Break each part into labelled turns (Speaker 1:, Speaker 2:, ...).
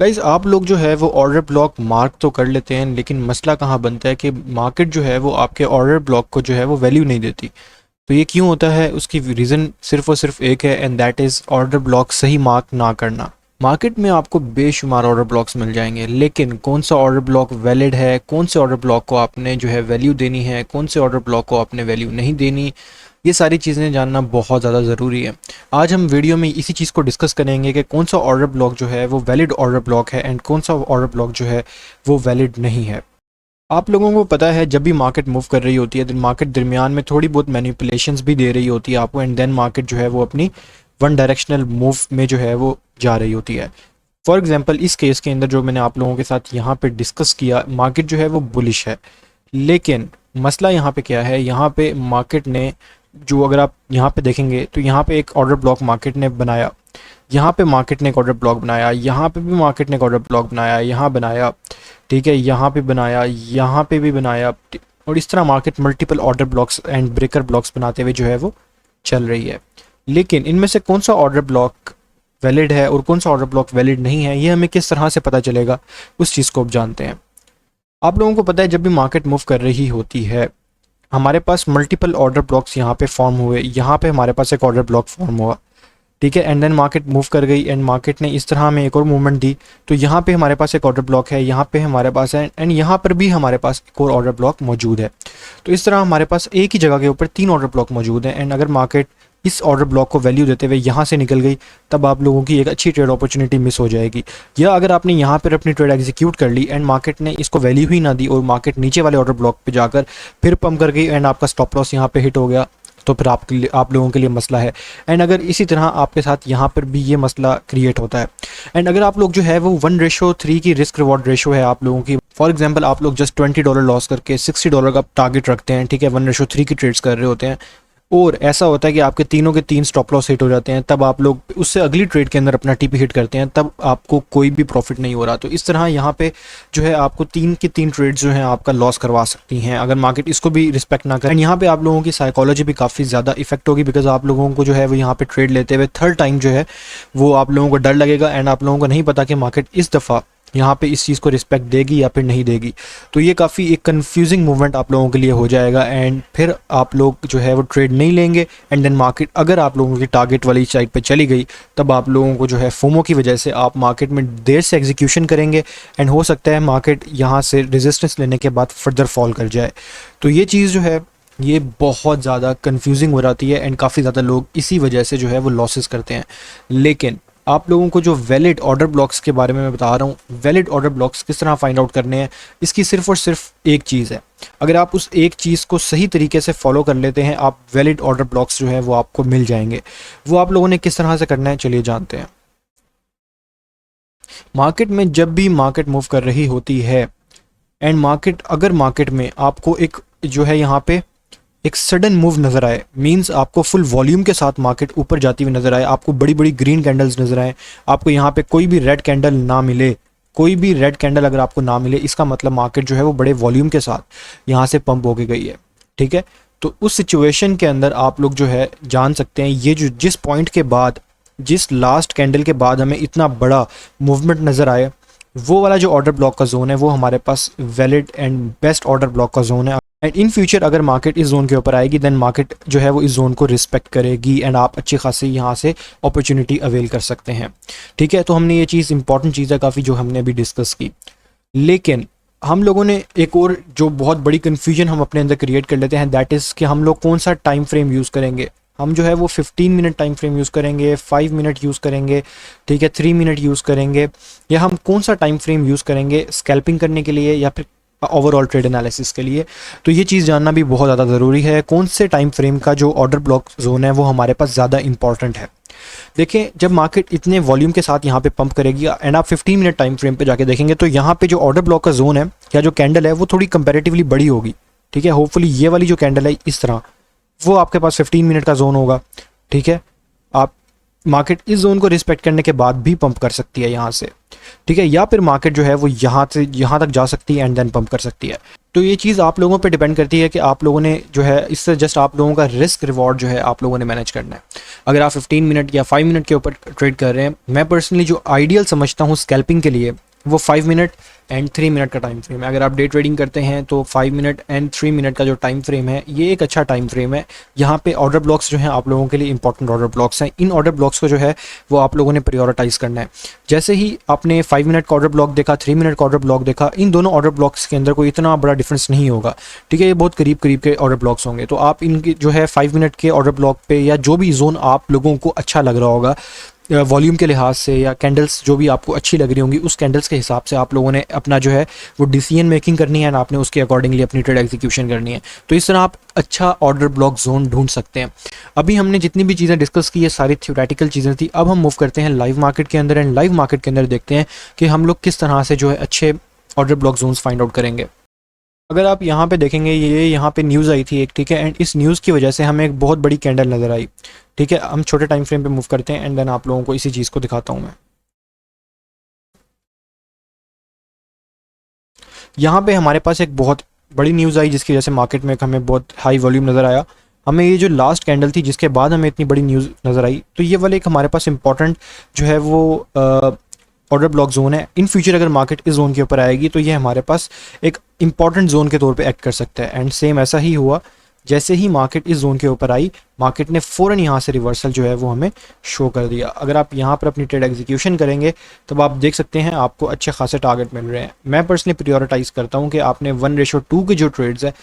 Speaker 1: Guys आप लोग जो है वो ऑर्डर ब्लॉक मार्क तो कर लेते हैं, लेकिन मसला कहाँ बनता है कि मार्केट जो है वो आपके ऑर्डर ब्लॉक को जो है वो वैल्यू नहीं देती। तो ये क्यों होता है, उसकी रीज़न सिर्फ और सिर्फ एक है, and that is order block सही मार्क ना करना। मार्केट में आपको बेशुमार ऑर्डर ब्लॉक्स मिल जाएंगे, लेकिन कौन सा ऑर्डर ब्लॉक वैलिड है, कौन से ऑर्डर ब्लॉक को आपने जो है वैल्यू देनी है, कौन से ऑर्डर ब्लॉक को आपने वैल्यू नहीं देनी, ये सारी चीज़ें जानना बहुत ज़्यादा ज़रूरी है। आज हम वीडियो में इसी चीज़ को डिस्कस करेंगे कि कौन सा ऑर्डर ब्लॉक जो है वो वैलिड ऑर्डर ब्लॉक है एंड कौन सा ऑर्डर ब्लॉक जो है वो वैलिड नहीं है। आप लोगों को पता है जब भी मार्केट मूव कर रही होती है तो मार्केट दरमियान में थोड़ी बहुत मैनिपुलेशंस भी दे रही होती है आपको, एंड देन मार्केट जो है वो अपनी वन डायरेक्शनल मूव में जो है वो जा रही होती है। फॉर एग्जांपल इस केस के अंदर जो मैंने आप लोगों के साथ यहाँ पे डिस्कस किया, मार्केट जो है वो बुलिश है, लेकिन मसला यहाँ पे क्या है, यहाँ पे मार्केट ने जो, अगर आप यहाँ पे देखेंगे तो यहाँ पे एक ऑर्डर ब्लॉक मार्केट ने बनाया, यहाँ पे मार्केट ने एक ऑर्डर ब्लॉक बनाया, यहाँ पे भी मार्केट ने एक ऑर्डर ब्लॉक बनाया, यहाँ बनाया, ठीक है, यहाँ पे बनाया, यहाँ पे भी बनाया, और इस तरह market multiple order blocks and breaker blocks बनाते हुए जो है वो चल रही है। लेकिन इनमें से कौन सा ऑर्डर ब्लॉक वैलिड है और कौन सा ऑर्डर ब्लॉक वैलिड नहीं है, ये हमें किस तरह से पता चलेगा, उस चीज़ को अब जानते हैं। आप लोगों को पता है जब भी मार्केट मूव कर रही होती है हमारे पास मल्टीपल ऑर्डर ब्लॉक्स यहाँ पे फॉर्म हुए, यहाँ पे हमारे पास एक ऑर्डर ब्लॉक फॉर्म हुआ, ठीक है, एंड देन मार्केट मूव कर गई एंड मार्केट ने इस तरह हमें एक और मूवमेंट दी, तो यहाँ पे हमारे पास एक ऑर्डर ब्लॉक है, यहाँ पे हमारे पास है, एंड यहाँ पर भी हमारे पास एक और ऑर्डर ब्लॉक मौजूद है। तो इस तरह हमारे पास एक ही जगह के ऊपर तीन ऑर्डर ब्लॉक मौजूद हैं, एंड अगर मार्केट इस ऑर्डर ब्लॉक को वैल्यू देते हुए यहाँ से निकल गई तब आप लोगों की एक अच्छी ट्रेड अपॉर्चुनिटी मिस हो जाएगी। या अगर आपने यहाँ पर अपनी ट्रेड एग्जीक्यूट कर ली एंड मार्केट ने इसको वैल्यू ही ना दी और मार्केट नीचे वाले ऑर्डर ब्लॉक पे जाकर फिर पंप कर गई एंड आपका स्टॉप लॉस यहाँ पे हिट हो गया, तो फिर आपके लिए, आप लोगों के लिए मसला है। एंड अगर इसी तरह आपके साथ यहाँ पर भी ये मसला क्रिएट होता है, एंड अगर आप लोग जो है वो 1:3 की रिस्क रिवॉर्ड रेशो है आप लोगों की, फॉर एग्जांपल आप लोग जस्ट $20 लॉस करके $60 का टारगेट रखते हैं, ठीक है, 1:3 की ट्रेड्स कर रहे होते हैं, और ऐसा होता है कि आपके तीनों के तीन स्टॉप लॉस हिट हो जाते हैं, तब आप लोग उससे अगली ट्रेड के अंदर अपना टीपी हिट करते हैं, तब आपको कोई भी प्रॉफिट नहीं हो रहा। तो इस तरह यहाँ पे जो है आपको तीन की तीन ट्रेड्स जो हैं आपका लॉस करवा सकती हैं अगर मार्केट इसको भी रिस्पेक्ट ना करे। एंड यहाँ पे आप लोगों की साइकोलॉजी भी काफ़ी ज़्यादा इफेक्ट होगी, बिकॉज आप लोगों को जो है वो यहाँ पे ट्रेड लेते हुए थर्ड टाइम जो है वो आप लोगों को डर लगेगा, एंड आप लोगों को नहीं पता कि मार्केट इस दफ़ा यहाँ पे इस चीज़ को रिस्पेक्ट देगी या फिर नहीं देगी। तो ये काफ़ी एक कंफ्यूजिंग मूवमेंट आप लोगों के लिए हो जाएगा, एंड फिर आप लोग जो है वो ट्रेड नहीं लेंगे, एंड देन मार्केट अगर आप लोगों की टारगेट वाली साइड पे चली गई तब आप लोगों को जो है फोमो की वजह से आप मार्केट में देर से एग्जीक्यूशन करेंगे, एंड हो सकता है मार्केट यहाँ से रेजिस्टेंस लेने के बाद फर्दर फॉल कर जाए। तो ये चीज़ जो है ये बहुत ज़्यादा कंफ्यूजिंग हो जाती है, एंड काफ़ी ज़्यादा लोग इसी वजह से जो है वो लॉसेस करते हैं। लेकिन आप लोगों को जो वैलिड ऑर्डर ब्लॉक्स के बारे में मैं बता रहा हूँ, वैलिड ऑर्डर ब्लॉक्स किस तरह फाइंड आउट करने हैं, इसकी सिर्फ और सिर्फ एक चीज़ है। अगर आप उस एक चीज़ को सही तरीके से फॉलो कर लेते हैं, आप वैलिड ऑर्डर ब्लॉक्स जो है वो आपको मिल जाएंगे। वो आप लोगों ने किस तरह से करना है, चलिए जानते हैं। मार्केट में जब भी मार्केट मूव कर रही होती है एंड मार्केट, अगर मार्केट में आपको एक जो है यहाँ पे एक सडन मूव नज़र आए, मींस आपको फुल वॉल्यूम के साथ मार्केट ऊपर जाती हुई नज़र आए, आपको बड़ी बड़ी ग्रीन कैंडल्स नज़र आए, आपको यहाँ पे कोई भी रेड कैंडल ना मिले, कोई भी रेड कैंडल अगर आपको ना मिले, इसका मतलब मार्केट जो है वो बड़े वॉल्यूम के साथ यहाँ से पंप होके गई है, ठीक है। तो उस सिचुएशन के अंदर आप लोग जो है जान सकते हैं, ये जो जिस पॉइंट के बाद, जिस लास्ट कैंडल के बाद हमें इतना बड़ा मूवमेंट नज़र आए, वो वाला जो ऑर्डर ब्लॉक का जोन है वो हमारे पास valid and best order block का जोन है। एंड इन फ्यूचर अगर मार्केट इस जोन के ऊपर आएगी देन मार्केट जो है वो इस जोन को रिस्पेक्ट करेगी, एंड आप अच्छी खासी यहाँ से अपॉर्चुनिटी अवेल कर सकते हैं, ठीक है। तो हमने ये चीज़ इंपॉर्टेंट चीज़ है काफ़ी जो हमने अभी डिस्कस की। लेकिन हम लोगों ने एक और जो बहुत बड़ी कन्फ्यूजन हम अपने अंदर क्रिएट कर लेते हैं, दैट इज़ कि हम लोग कौन सा टाइम फ्रेम यूज़ करेंगे। हम जो है वो 15 मिनट टाइम फ्रेम यूज़ करेंगे, 5 मिनट यूज़ करेंगे, ठीक है, 3 मिनट यूज़ करेंगे, या हम कौन सा टाइम फ्रेम यूज़ करेंगे स्कैल्पिंग करने के लिए या फिर ओवरऑल ट्रेड एनालिसिस के लिए। तो ये चीज़ जानना भी बहुत ज़्यादा ज़रूरी है, कौन से टाइम फ्रेम का जो ऑर्डर ब्लॉक जोन है वो हमारे पास ज़्यादा इंपॉर्टेंट है। देखें, जब मार्केट इतने वॉल्यूम के साथ यहाँ पे पंप करेगी एंड आप 15 मिनट टाइम फ्रेम पे जाके देखेंगे तो यहाँ पे जो ऑर्डर ब्लॉक का जोन है या जो कैंडल है वो थोड़ी कंपैरेटिवली बड़ी होगी, ठीक है। होपफुली ये वाली जो कैंडल है इस तरह, वो आपके पास 15 मिनट का जोन होगा, ठीक है। आप मार्केट इस जोन को रिस्पेक्ट करने के बाद भी पंप कर सकती है यहाँ से, ठीक है, या फिर मार्केट जो है वो यहाँ से यहाँ तक जा सकती है एंड देन पंप कर सकती है। तो ये चीज़ आप लोगों पे डिपेंड करती है कि आप लोगों ने जो है, इससे जस्ट आप लोगों का रिस्क रिवॉर्ड जो है आप लोगों ने मैनेज करना है। अगर आप 15 मिनट या 5 मिनट के ऊपर ट्रेड कर रहे हैं, मैं पर्सनली जो आइडियल समझता हूँ स्कैल्पिंग के लिए वो 5 मिनट एंड 3 मिनट का टाइम फ्रेम है। अगर आप डे ट्रेडिंग करते हैं तो 5 मिनट एंड 3 मिनट का जो टाइम फ्रेम है ये एक अच्छा टाइम फ्रेम है। यहाँ पे ऑर्डर ब्लॉक्स जो हैं आप लोगों के लिए इंपॉर्टेंट ऑर्डर ब्लॉक्स हैं। इन ऑर्डर ब्लॉक्स को जो है वो आप लोगों ने प्रायोरिटाइज करना है। जैसे ही आपने 5 मिनट का ऑर्डर ब्लॉक देखा, 3 मिनट का ऑर्डर ब्लॉक देखा, इन दोनों ऑर्डर ब्लॉक्स के अंदर कोई इतना बड़ा डिफरेंस नहीं होगा, ठीक है, ये बहुत करीब करीब के ऑर्डर ब्लॉक्स होंगे। तो आप इनकी जो है 5 मिनट के ऑर्डर ब्लॉक पे या जो भी जोन आप लोगों को अच्छा लग रहा होगा वॉल्यूम के लिहाज से या कैंडल्स जो भी आपको अच्छी लग रही होंगी उस कैंडल्स के हिसाब से आप लोगों ने अपना जो है वो डिसीजन मेकिंग करनी है, ना आपने उसके अकॉर्डिंगली अपनी ट्रेड एग्जीक्यूशन करनी है। तो इस तरह आप अच्छा ऑर्डर ब्लॉक जोन ढूंढ सकते हैं। अभी हमने जितनी भी चीज़ें डिस्कस की है सारी थ्योरेटिकल चीज़ें थी। अब हम मूव करते हैं लाइव मार्केट के अंदर एंड लाइव मार्केट के अंदर देखते हैं कि हम लोग किस तरह से जो है अच्छे order block zones find out करेंगे। अगर आप यहाँ पे देखेंगे ये यहाँ पे न्यूज़ आई थी एक, ठीक है, एंड इस न्यूज़ की वजह से हमें एक बहुत बड़ी कैंडल नज़र आई, ठीक है। हम छोटे टाइम फ्रेम पे मूव करते हैं एंड देन आप लोगों को इसी चीज़ को दिखाता हूँ मैं। यहाँ पे हमारे पास एक बहुत बड़ी न्यूज़ आई जिसकी वजह से मार्केट में हमें बहुत हाई वॉल्यूम नज़र आया। हमें ये जो लास्ट कैंडल थी जिसके बाद हमें इतनी बड़ी न्यूज़ नज़र आई, तो ये वाले एक हमारे पास इंपॉर्टेंट जो है वो ऑर्डर ब्लॉक जोन है। इन फ्यूचर अगर मार्केट इस जोन के ऊपर आएगी तो ये हमारे पास एक इंपॉर्टेंट जोन के तौर पे एक्ट कर सकता है। एंड सेम ऐसा ही हुआ, जैसे ही मार्केट इस जोन के ऊपर आई मार्केट ने फ़ौरन यहाँ से रिवर्सल जो है वो हमें शो कर दिया। अगर आप यहाँ पर अपनी ट्रेड एग्जीक्यूशन करेंगे तब आप देख सकते हैं आपको अच्छे खासे टारगेट मिल रहे हैं। मैं पर्सनली प्रायोरिटाइज़ करता हूँ कि आपने 1:2 के जो ट्रेड्स है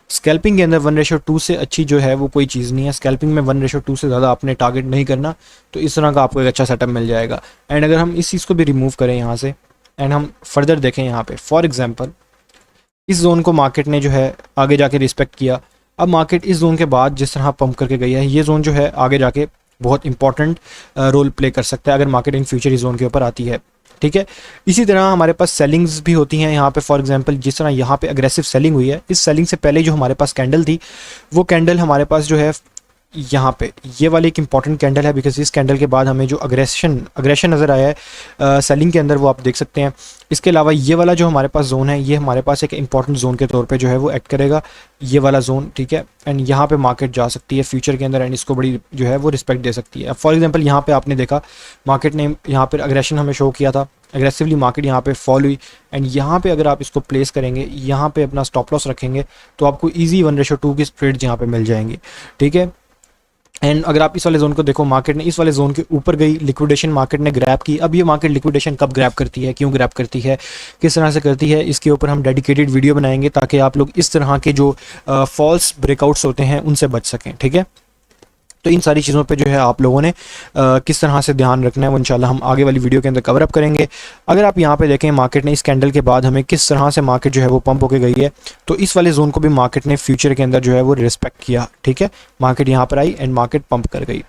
Speaker 1: स्कैल्पिंग के अंदर 1:2 से अच्छी जो है वो कोई चीज़ नहीं है। स्कैल्पिंग में 1:2 से ज़्यादा आपने टारगेट नहीं करना, तो इस तरह का आपको एक अच्छा सेटअप मिल जाएगा। एंड अगर हम इस चीज़ को भी रिमूव करें यहाँ से एंड हम फर्दर देखें यहाँ पे, फॉर एग्जांपल इस जोन को मार्केट ने जो है आगे जाके रिस्पेक्ट किया। अब मार्केट इस जोन के बाद जिस तरह पंप करके गई है, ये जोन जो है आगे जाके बहुत इंपॉर्टेंट रोल प्ले कर सकता है अगर मार्केट इन फ्यूचर इस जोन के ऊपर आती है, ठीक है। इसी तरह हमारे पास सेलिंग्स भी होती हैं यहाँ पे। फॉर एग्जांपल जिस तरह यहाँ पे अग्रेसिव सेलिंग हुई है, इस सेलिंग से पहले जो हमारे पास कैंडल थी वो कैंडल हमारे पास जो है यहाँ पे ये वाली एक इंपॉर्टेंट कैंडल है, बिकॉज इस कैंडल के बाद हमें जो अग्रेशन नज़र आया है सेलिंग के अंदर वो आप देख सकते हैं। इसके अलावा ये वाला जो हमारे पास जोन है ये हमारे पास एक इंपॉर्टेंट जोन के तौर पे जो है वो एक्ट करेगा, ये वाला जोन, ठीक है। एंड यहाँ पे मार्केट जा सकती है फ्यूचर के अंदर एंड इसको बड़ी जो है वो रिस्पेक्ट दे सकती है। फॉर एग्जांपल यहाँ पे आपने देखा मार्केट ने यहाँ पर अग्रेशन हमें शो किया था, एग्रेसिवली मार्केट यहाँ पे फॉल हुई एंड यहाँ पे अगर आप इसको प्लेस करेंगे, यहाँ पे अपना स्टॉप लॉस रखेंगे तो आपको ईजी 1:2 की ट्रेड्स यहाँ पे मिल जाएंगी, ठीक है। एंड अगर आप इस वाले जोन को देखो, मार्केट ने इस वाले जोन के ऊपर गई, लिक्विडेशन मार्केट ने ग्रैब की। अब ये मार्केट लिक्विडेशन कब ग्रैब करती है, क्यों ग्रैब करती है, किस तरह से करती है, इसके ऊपर हम डेडिकेटेड वीडियो बनाएंगे ताकि आप लोग इस तरह के जो फॉल्स ब्रेकआउट्स होते हैं उनसे बच सकें, ठीक है। तो इन सारी चीज़ों पे जो है आप लोगों ने किस तरह से ध्यान रखना है वो इंशाल्लाह हम आगे वाली वीडियो के अंदर कवर अप करेंगे। अगर आप यहाँ पे देखें मार्केट ने इस कैंडल के बाद हमें किस तरह से मार्केट जो है वो पंप होके गई है, तो इस वाले जोन को भी मार्केट ने फ्यूचर के अंदर जो है वो रिस्पेक्ट किया, ठीक है। मार्केट यहाँ पर आई एंड मार्केट पंप कर गई।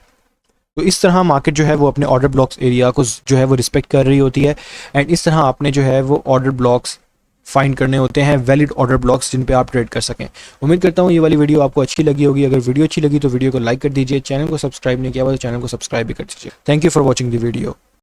Speaker 1: तो इस तरह मार्केट जो है वो अपने ऑर्डर ब्लॉक्स एरिया को जो है वो रिस्पेक्ट कर रही होती है एंड इस तरह आपने जो है वो ऑर्डर ब्लॉक्स फाइंड करने होते हैं, वैलिड ऑर्डर ब्लॉक्स जिन पे आप ट्रेड कर सकें। उम्मीद करता हूँ ये वाली वीडियो आपको अच्छी लगी होगी। अगर वीडियो अच्छी लगी तो वीडियो को लाइक कर दीजिए, चैनल को सब्सक्राइब नहीं किया हुआ तो चैनल को सब्सक्राइब भी कर दीजिए। Thank you for watching the video.